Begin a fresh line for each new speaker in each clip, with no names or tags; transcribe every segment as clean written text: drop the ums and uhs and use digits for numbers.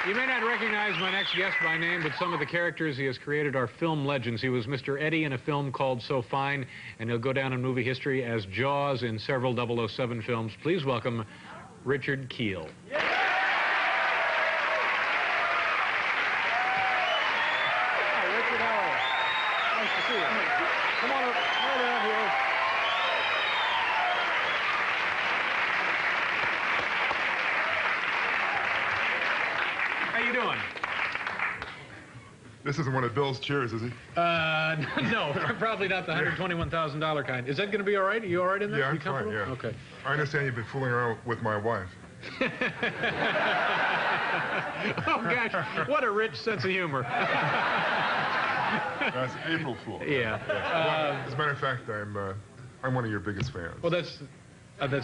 You may not recognize my next guest by name, but some of the characters he has created are film legends. He was Mr. Eddie in a film called So Fine, and he'll go down in movie history as Jaws in several 007 films. Please welcome Richard Kiel. Yeah.
Hi, Richard. How are you? Nice to see you. Come on up, right down here.
How you doing?
This isn't one of Bill's chairs, is he?
No, probably not the $121,000 kind. Is that going to be all right? Are you all right in there?
Yeah, I'm fine, yeah.
Okay.
I understand you've been fooling around with my wife.
Oh, gosh, what a rich sense of humor.
That's April Fool.
Yeah.
As a matter of fact, I'm one of your biggest fans.
Well, that's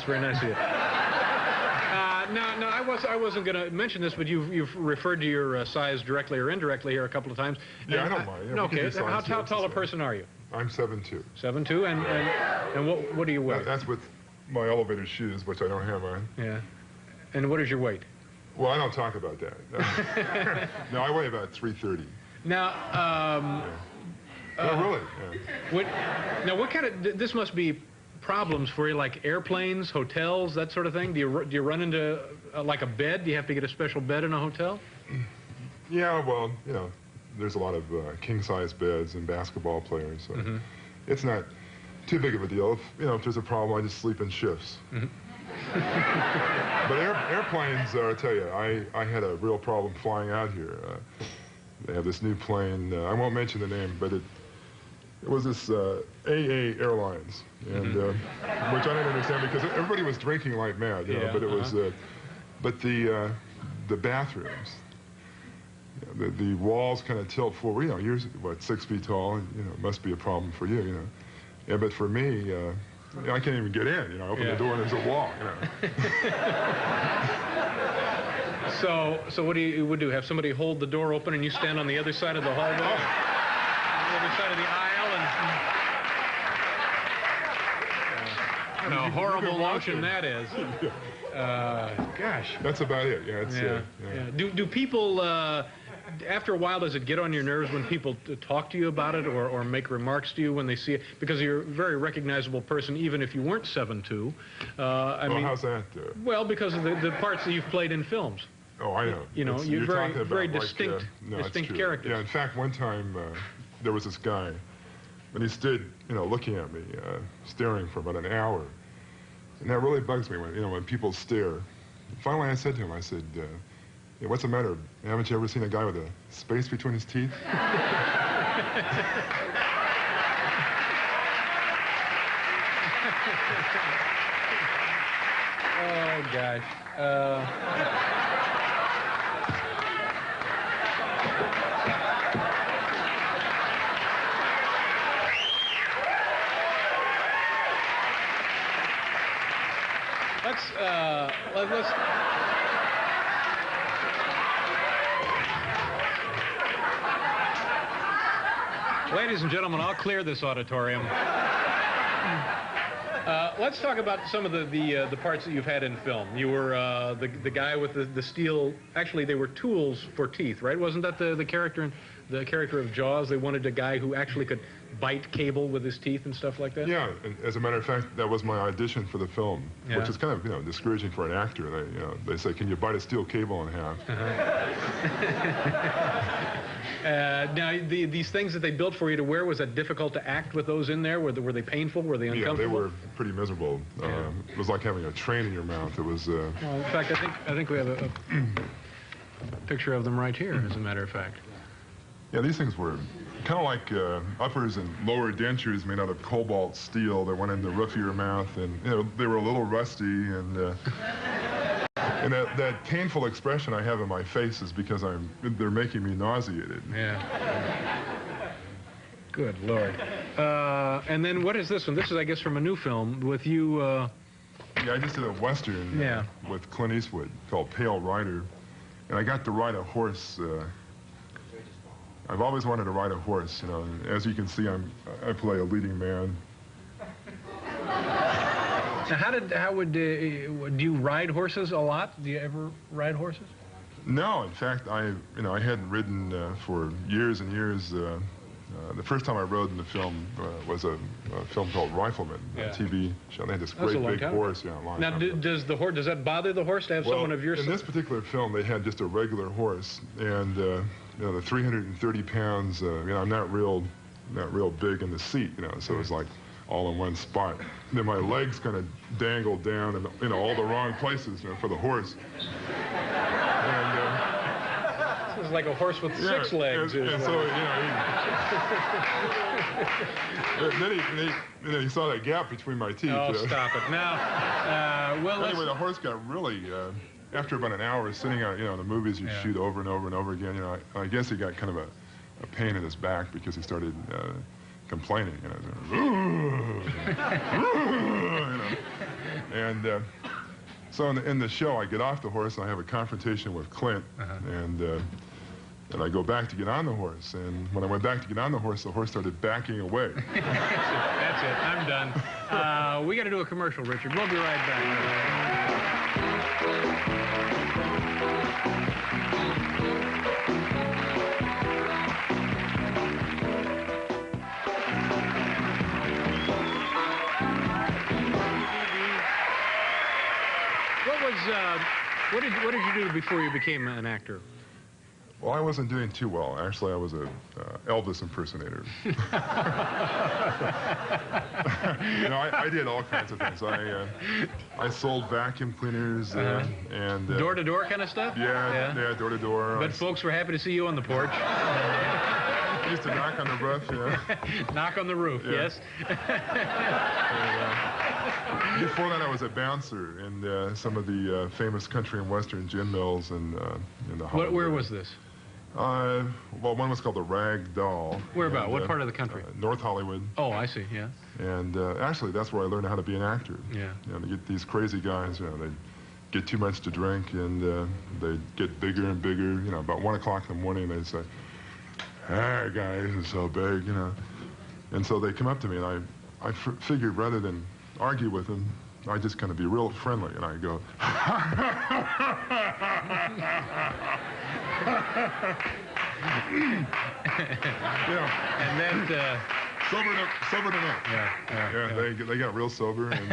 very nice of you. No, I wasn't going to mention this, but you've referred to your size directly or indirectly here a couple of times.
Yeah, I don't mind. Yeah,
okay, how tall a person are you?
I'm 7'2".
7'2", and what do you weigh?
That's with my elevator shoes, which I don't have on.
Yeah. And what is your weight?
Well, I don't talk about that. No, I weigh about 330.
Now,
no, really. Yeah.
What kind of, this must be problems for you, like airplanes, hotels, that sort of thing? Do you run into like a bed? Do you have to get a special bed in a hotel?
Yeah, well, you know, there's a lot of king-size beds and basketball players, so it's not too big of a deal. If there's a problem, I just sleep in shifts. But airplanes, I'll tell you, I had a real problem flying out here. They have this new plane, I won't mention the name, but it was this AA Airlines, and which I didn't understand because everybody was drinking like mad, you know, but it was, but the bathrooms, the walls kind of tilt forward. You know, you're what, 6 feet tall, and it must be a problem for you, Yeah, but for me, I can't even get in. I open the door and there's a wall.
So what do you would do? Have somebody hold the door open and you stand on the other side of the hallway, on the other side of the aisle, and what a horrible notion that is. Gosh.
That's about it. Yeah.
Do people? After a while, does it get on your nerves when people talk to you about it or make remarks to you when they see it? Because you're a very recognizable person, even if you weren't 7'2". I mean,
how's that?
Well, because of the parts that you've played in films.
Oh, I know.
You're very distinct,
no,
distinct characters.
Yeah, in fact, one time there was this guy, and he stood, looking at me, staring for about an hour. And that really bugs me when people stare. Finally, I said to him, I said, yeah, what's the matter? Haven't you ever seen a guy with a space between his teeth?
Oh, gosh. Let's ladies and gentlemen, I'll clear this auditorium. Let's talk about some of the parts that you've had in film. You were the guy with the steel. Actually, they were tools for teeth, right? Wasn't that the character of Jaws? They wanted a guy who actually could bite cable with his teeth and stuff like that.
Yeah, and as a matter of fact, that was my audition for the film, which is kind of discouraging for an actor. They say, "Can you bite a steel cable in half?"
Now, these things that they built for you to wear, was that difficult to act with those in there? Were they painful? Were they uncomfortable?
Yeah, they were pretty miserable. It was like having a train in your mouth. It was.
Well, in fact, I think we have a picture of them right here, as a matter of fact.
Yeah, these things were kind of like uppers and lower dentures made out of cobalt steel that went in the roof of your mouth, and they were a little rusty, and that painful expression I have in my face is because they're making me nauseated.
Yeah. Good Lord. And then what is this one? This is, I guess, from a new film with you.
Yeah, I just did a Western with Clint Eastwood called Pale Rider, and I got to ride a horse. I've always wanted to ride a horse, and as you can see, I play a leading man.
Now, do you ride horses a lot? Do you ever ride horses?
No, in fact, I hadn't ridden for years and years. The first time I rode in the film was a film called Rifleman, a TV show. They had this great big horse. Yeah, long
now,
time
does that bother the horse to have someone of your size?
In this particular film, they had just a regular horse, and the 330 pounds. I'm not real big in the seat, so it was like all in one spot. And then my legs kind of dangled down in all the wrong places for the horse. And,
this is like a horse with 6 legs.
And so, then he saw that gap between my teeth.
Oh, stop it. Now,
anyway, the horse got really, after about an hour sitting out, the movies you shoot over and over and over again, I guess he got kind of a pain in his back because he started complaining, and so in the show, I get off the horse and I have a confrontation with Clint, and I go back to get on the horse, and when I went back to get on the horse started backing away.
That's it. I'm done. We got to do a commercial, Richard. We'll be right back. What did you do before you became an actor?
Well, I wasn't doing too well. Actually, I was a Elvis impersonator. I did all kinds of things. I sold vacuum cleaners and
door-to-door kind of stuff.
Yeah, door-to-door.
But folks were happy to see you on the porch.
I used to knock on the roof.
Knock on the roof. Yes.
Before that, I was a bouncer in some of the famous country and western gin mills in the Hollywood.
Where was this?
Well, one was called the Rag Doll.
Where about? What part of the country?
North Hollywood.
Oh, I see. Yeah.
And actually, that's where I learned how to be an actor.
Yeah.
To get these crazy guys, they get too much to drink, and they get bigger and bigger. About 1 o'clock in the morning, they say, "Hey, guys, it's so big," And so they come up to me, and I figured rather than argue with them, I just kind of be real friendly, and I go,
And then
sobered them up.
Yeah.
They got real sober. And,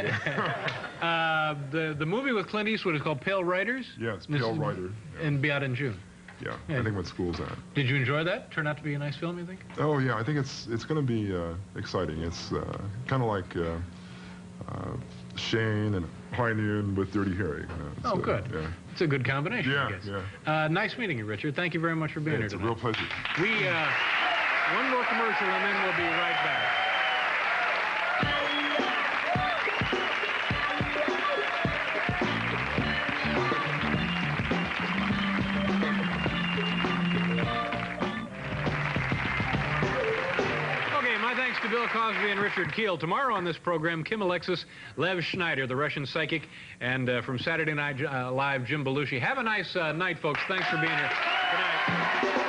the movie with Clint Eastwood is called Pale Riders?
Yeah, it's Pale Rider.
And be out in June.
Yeah, I think when school's out.
Did you enjoy that? Turned out to be a nice film, you think?
Oh, yeah, I think it's going to be exciting. It's kind of like Shane and High Noon with Dirty Harry.
Oh, good.
Yeah.
It's a good combination, I guess.
Yeah.
Nice meeting you, Richard. Thank you very much for being here
It's
tonight.
a real pleasure.
One more commercial, and then we'll be right back. Thanks to Bill Cosby and Richard Kiel. Tomorrow on this program, Kim Alexis, Lev Schneider, the Russian psychic, and from Saturday Night Live, Jim Belushi. Have a nice night, folks. Thanks for being here. Good night.